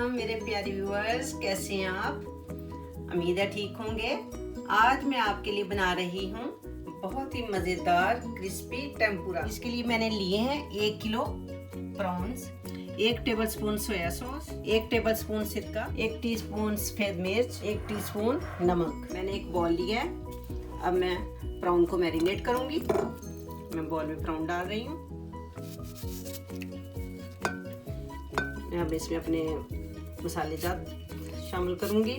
अस्सलाम मेरे प्यारे व्यूअर्स, कैसे हैं आप? उम्मीद है ठीक होंगे। आज मैं आपके लिए बना रही हूँ बहुत ही मज़ेदार क्रिस्पी टेम्पुरा। इसके लिए मैंने लिए हैं 1 kilo prawns, 1 tablespoon soya sauce, 1 tablespoon सिरका, 1 टीस्पून सफ़ेद मिर्च, 1 टीस्पून नमक। मैंने एक बॉल लिया है। अब मैं प्राउन को मैरिनेट करूँगी। मैं बॉल में प्राउन डाल रही हूँ। मैं अब इसमें अपने मसाले जात शामिल करूंगी।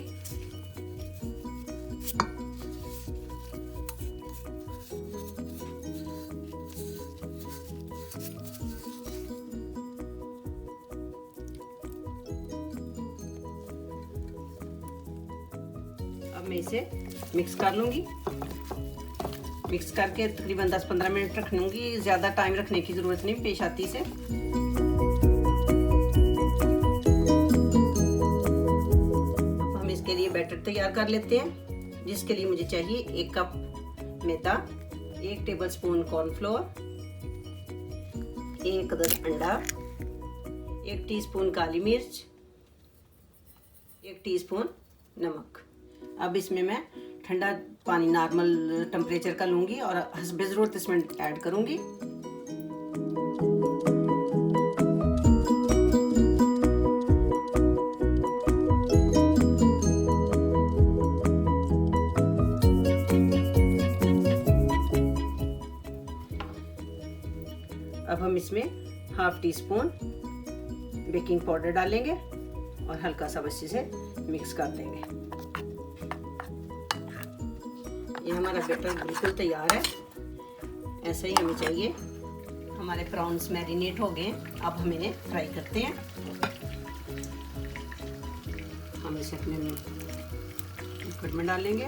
अब मैं इसे मिक्स कर लूंगी। मिक्स करके तकरीबन 10-15 मिनट रख लूंगी। ज़्यादा टाइम रखने की ज़रूरत नहीं पेश आती से। इसके लिए बैटर तैयार कर लेते हैं, जिसके लिए मुझे चाहिए 1 कप मैदा, 1 टेबलस्पून कॉर्नफ्लोर, 1 अदद अंडा, 1 टीस्पून काली मिर्च, 1 टीस्पून नमक। अब इसमें मैं ठंडा पानी नॉर्मल टेम्परेचर का लूँगी और हस्बे ज़रूरत इसमें ऐड करूँगी। अब हम इसमें 1/2 टीस्पून बेकिंग पाउडर डालेंगे और हल्का सा बस इसे मिक्स कर देंगे। ये हमारा बैटर बिल्कुल तैयार है। ऐसा ही हमें चाहिए। हमारे प्रॉन्स मैरिनेट हो गए। अब हम इन्हें फ्राई करते हैं। हम इसे अपने कुकर में डालेंगे।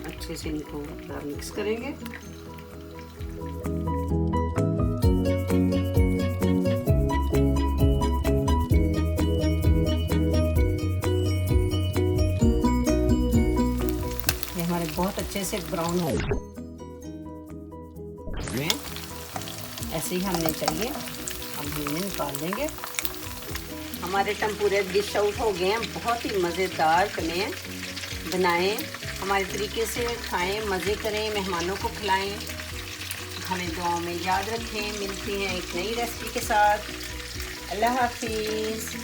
अच्छे से इनको मिक्स करेंगे। हमारे बहुत अच्छे से ब्राउन हो गए। ऐसे ही हमने चाहिए। अब हम इन्हें निकाल लेंगे। हमारे टेम्पुरे डिश आउट हो गए हैं। बहुत ही मज़ेदार बने। बनाएं, हमारे तरीके से खाएं, मज़े करें, मेहमानों को खिलाएं। हमें दुआओं में याद रखें। मिलती हैं एक नई रेसिपी के साथ। अल्लाह हाफिज़।